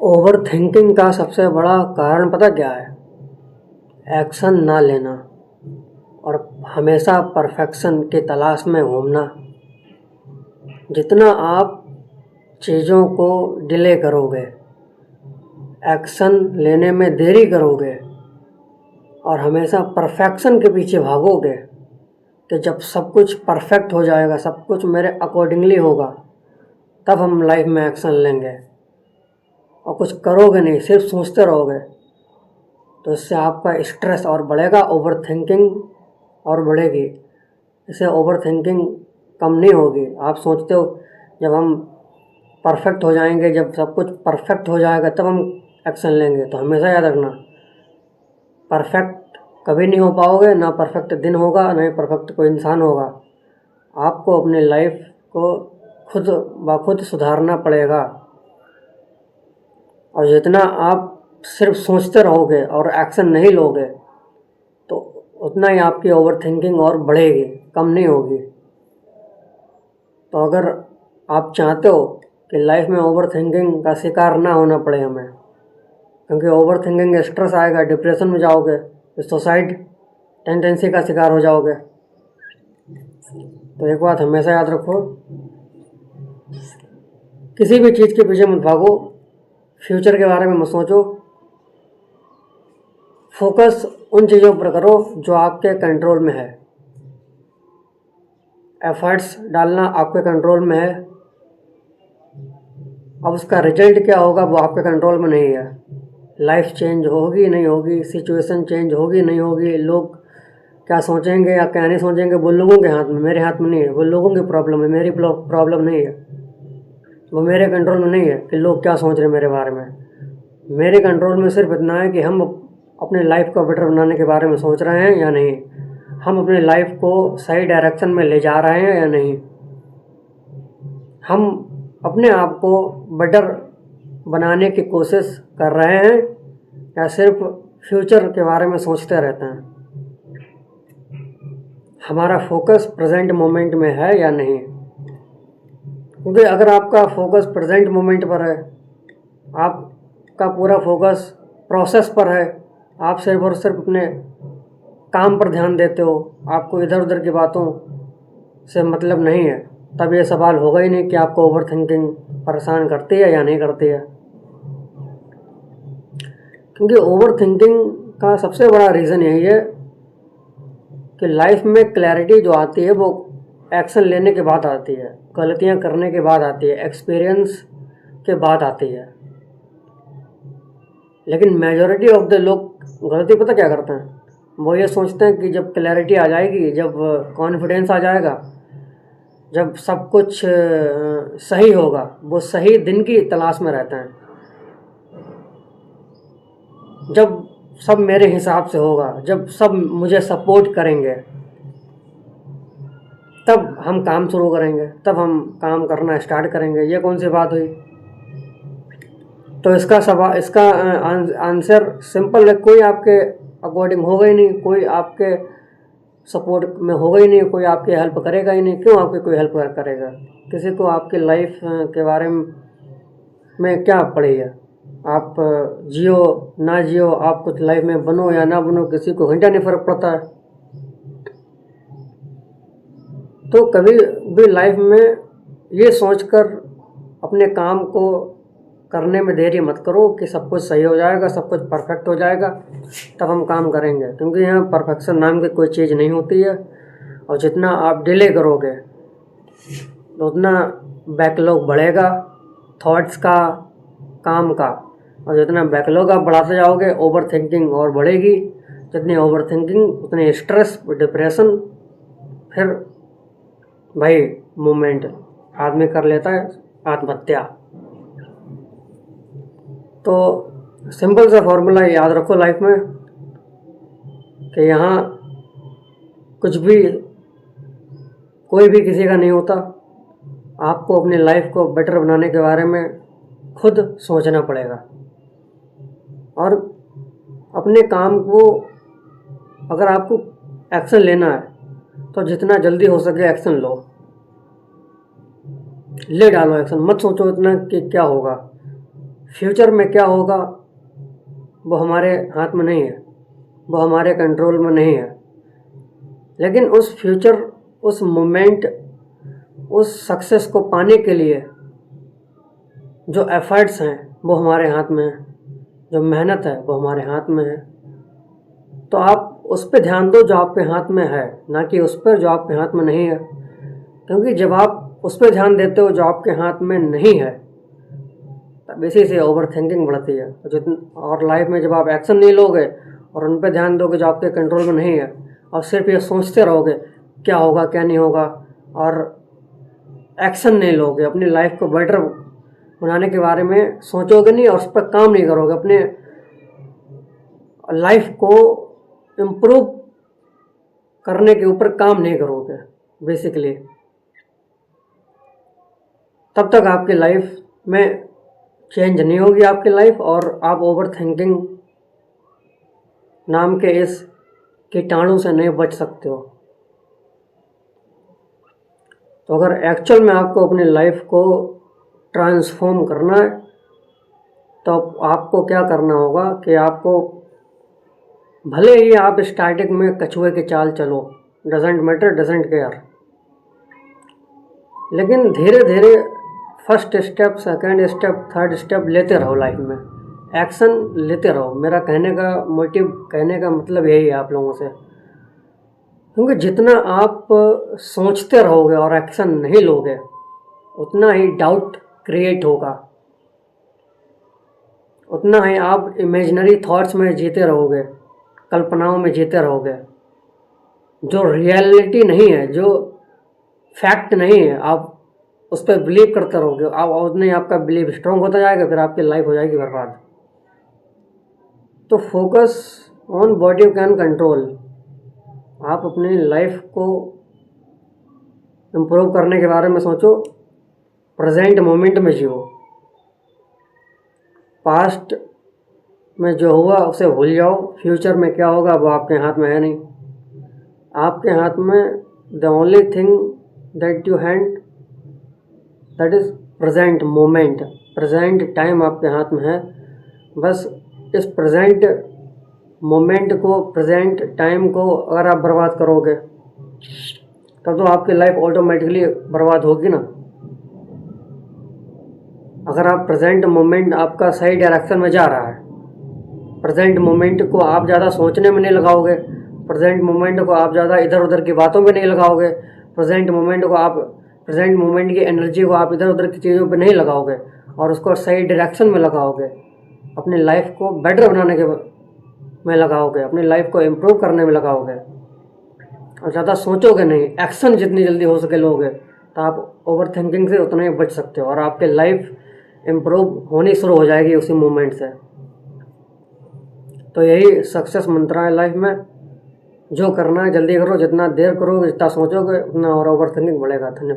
Over thinking का सबसे बड़ा कारण पता क्या है? एक्शन ना लेना और हमेशा परफेक्शन की तलाश में घूमना। जितना आप चीज़ों को डिले करोगे, एक्शन लेने में देरी करोगे और हमेशा परफेक्शन के पीछे भागोगे कि जब सब कुछ परफेक्ट हो जाएगा, सब कुछ मेरे अकॉर्डिंगली होगा, तब हम लाइफ में एक्शन लेंगे, और कुछ करोगे नहीं, सिर्फ सोचते रहोगे, तो इससे आपका स्ट्रेस और बढ़ेगा, ओवर थिंकिंग और बढ़ेगी। इससे ओवर थिंकिंग कम नहीं होगी। आप सोचते हो जब हम परफेक्ट हो जाएंगे, जब सब कुछ परफेक्ट हो जाएगा तब हम एक्शन लेंगे, तो हमेशा याद रखना, परफेक्ट कभी नहीं हो पाओगे। ना परफेक्ट दिन होगा, ना ही परफेक्ट कोई इंसान होगा। आपको अपनी लाइफ को खुद ब खुद सुधारना पड़ेगा, और जितना आप सिर्फ सोचते रहोगे और एक्शन नहीं लोगे, तो उतना ही आपकी ओवर थिंकिंग और बढ़ेगी, कम नहीं होगी। तो अगर आप चाहते हो कि लाइफ में ओवर थिंकिंग का शिकार ना होना पड़े हमें, क्योंकि ओवर थिंकिंग स्ट्रेस आएगा, डिप्रेशन में जाओगे, सुसाइड टेंडेंसी का शिकार हो जाओगे। तो एक बात हमेशा याद रखो, किसी भी चीज़ के पीछे मत भागो, फ्यूचर के बारे में मत सोचो, फोकस उन चीज़ों पर करो जो आपके कंट्रोल में है। एफर्ट्स डालना आपके कंट्रोल में है। अब उसका रिजल्ट क्या होगा वो आपके कंट्रोल में नहीं है। लाइफ चेंज होगी नहीं होगी, सिचुएशन चेंज होगी नहीं होगी, लोग क्या सोचेंगे या क्या नहीं सोचेंगे, वो लोगों के हाथ में, मेरे हाथ में नहीं है। वो लोगों की प्रॉब्लम है, मेरी प्रॉब्लम नहीं है। वो मेरे कंट्रोल में नहीं है कि लोग क्या सोच रहे हैं मेरे बारे में। मेरे कंट्रोल में सिर्फ इतना है कि हम अपने लाइफ को बेटर बनाने के बारे में सोच रहे हैं या नहीं, हम अपने लाइफ को सही डायरेक्शन में ले जा रहे हैं या नहीं, हम अपने आप को बेटर बनाने की कोशिश कर रहे हैं या सिर्फ फ्यूचर के बारे में सोचते रहते हैं। हमारा फोकस प्रेजेंट मोमेंट में है या नहीं, क्योंकि अगर आपका फोकस प्रेजेंट मोमेंट पर है, आपका पूरा फोकस प्रोसेस पर है, आप सिर्फ और सिर्फ अपने काम पर ध्यान देते हो, आपको इधर उधर की बातों से मतलब नहीं है, तब ये सवाल होगा ही नहीं कि आपको ओवर थिंकिंग परेशान करती है या नहीं करती है। क्योंकि ओवर थिंकिंग का सबसे बड़ा रीज़न यही है कि लाइफ में क्लैरिटी जो आती है वो एक्शन लेने के बाद आती है, गलतियां करने के बाद आती है, एक्सपीरियंस के बाद आती है। लेकिन मेजॉरिटी ऑफ द लोग गलती पता क्या करते हैं, वो ये सोचते हैं कि जब क्लैरिटी आ जाएगी, जब कॉन्फिडेंस आ जाएगा, जब सब कुछ सही होगा, वो सही दिन की तलाश में रहते हैं। जब सब मेरे हिसाब से होगा, जब सब मुझे सपोर्ट करेंगे, तब हम काम शुरू करेंगे, तब हम काम करना स्टार्ट करेंगे। ये कौन सी बात हुई? तो इसका आंसर सिंपल है, कोई आपके अकॉर्डिंग होगा ही नहीं, कोई आपके सपोर्ट में होगा ही नहीं, कोई आपकी हेल्प करेगा ही नहीं। क्यों आपकी कोई हेल्प करेगा? किसी को आपकी लाइफ के बारे में क्या पड़ी है? आप जियो ना जियो, आप कुछ लाइफ में बनो या ना बनो, किसी को घंटा नहीं फर्क पड़ता है। तो कभी भी लाइफ में ये सोचकर अपने काम को करने में देरी मत करो कि सब कुछ सही हो जाएगा, सब कुछ परफेक्ट हो जाएगा, तब हम काम करेंगे। क्योंकि यहाँ परफेक्शन नाम की कोई चीज़ नहीं होती है, और जितना आप डिले करोगे तो उतना बैकलॉग बढ़ेगा थॉट्स का, काम का, और जितना बैकलॉग आप बढ़ाते जाओगे, ओवर थिंकिंग और बढ़ेगी। जितनी ओवर थिंकिंग उतनी स्ट्रेस, डिप्रेशन, फिर भाई मूवमेंट, आदमी कर लेता है आत्महत्या। तो सिंपल सा फॉर्मूला याद रखो लाइफ में कि यहाँ कुछ भी, कोई भी किसी का नहीं होता। आपको अपनी लाइफ को बेटर बनाने के बारे में खुद सोचना पड़ेगा, और अपने काम को, अगर आपको एक्शन लेना है तो जितना जल्दी हो सके एक्शन लो, ले डालो एक्शन। मत सोचो इतना कि क्या होगा, फ्यूचर में क्या होगा वो हमारे हाथ में नहीं है, वो हमारे कंट्रोल में नहीं है, लेकिन उस फ्यूचर, उस मोमेंट, उस सक्सेस को पाने के लिए जो एफर्ट्स हैं वो हमारे हाथ में है, जो मेहनत है वो हमारे हाथ में है। तो आप उस पर ध्यान दो जो आपके हाथ में है, ना कि उस पर जो आपके हाथ में नहीं है। क्योंकि जब आप उस पर ध्यान देते हो जो आपके हाथ में नहीं है, तब इसी से ओवर थिंकिंग बढ़ती है। और लाइफ में जब आप एक्शन नहीं लोगे और उन पर ध्यान दोगे जो आपके कंट्रोल में नहीं है, और सिर्फ ये सोचते रहोगे क्या होगा क्या नहीं होगा, और एक्शन नहीं लोगे, अपनी लाइफ को बेटर बनाने के बारे में सोचोगे नहीं और उस पर काम नहीं करोगे, अपने लाइफ को इम्प्रूव करने के ऊपर काम नहीं करोगे बेसिकली, तब तक आपकी लाइफ में चेंज नहीं होगी आपकी लाइफ, और आप ओवर थिंकिंग नाम के इस कीटाणु से नहीं बच सकते हो। तो अगर एक्चुअल में आपको अपनी लाइफ को ट्रांसफॉर्म करना है, तो आपको क्या करना होगा कि आपको, भले ही आप स्टार्टिंग में कछुए की चाल चलो, डजेंट मैटर, डजेंट केयर, लेकिन धीरे धीरे first step, second step, third step लेते रहो लाइफ में, एक्शन लेते रहो। मेरा कहने का मोटिव, कहने का मतलब यही है आप लोगों से, क्योंकि जितना आप सोचते रहोगे और एक्शन नहीं लोगे, उतना ही डाउट क्रिएट होगा, उतना ही आप इमेजिनरी थॉट्स में जीते रहोगे, कल्पनाओं में जीते रहोगे। जो रियलिटी नहीं है, जो फैक्ट नहीं है, आप उस पर बिलीव करते रहोगे, आप उतने आपका बिलीव स्ट्रांग होता जाएगा, फिर आपकी लाइफ हो जाएगी बर्बाद। तो focus on what you can control. आप अपनी लाइफ को इम्प्रूव करने के बारे में सोचो, प्रेजेंट मोमेंट में जियो। पास्ट में जो हुआ उसे भूल जाओ, फ्यूचर में क्या होगा वो आपके हाथ में है नहीं। आपके हाथ में the only thing that you hand, that is present moment, present time आपके हाथ में है। बस इस प्रेजेंट मोमेंट को, प्रेजेंट टाइम को अगर आप बर्बाद करोगे, तब तो आपकी लाइफ ऑटोमेटिकली बर्बाद होगी ना। अगर आप प्रेजेंट मोमेंट आपका सही डायरेक्शन में जा रहा है, प्रेजेंट मोमेंट को आप ज़्यादा सोचने में नहीं लगाओगे, प्रेजेंट मोमेंट को आप ज़्यादा इधर उधर की बातों में नहीं लगाओगे, प्रेजेंट मोमेंट की एनर्जी को आप इधर उधर की चीज़ों पे नहीं लगाओगे और उसको सही डायरेक्शन में लगाओगे, अपनी लाइफ को बेटर बनाने के में लगाओगे, अपनी लाइफ को इम्प्रूव करने में लगाओगे, और ज़्यादा सोचोगे नहीं, एक्शन जितनी जल्दी हो सके लोगे, तो आप ओवर थिंकिंग से उतना ही बच सकते हो और आपकी लाइफ इम्प्रूव होनी शुरू हो जाएगी उसी मोमेंट से। तो यही सक्सेस मंत्र है लाइफ में। जो करना है जल्दी करो, जितना देर करोगे, जितना सोचोगे, उतना और ओवर थिंकिंग बढ़ेगा। धन्यवाद।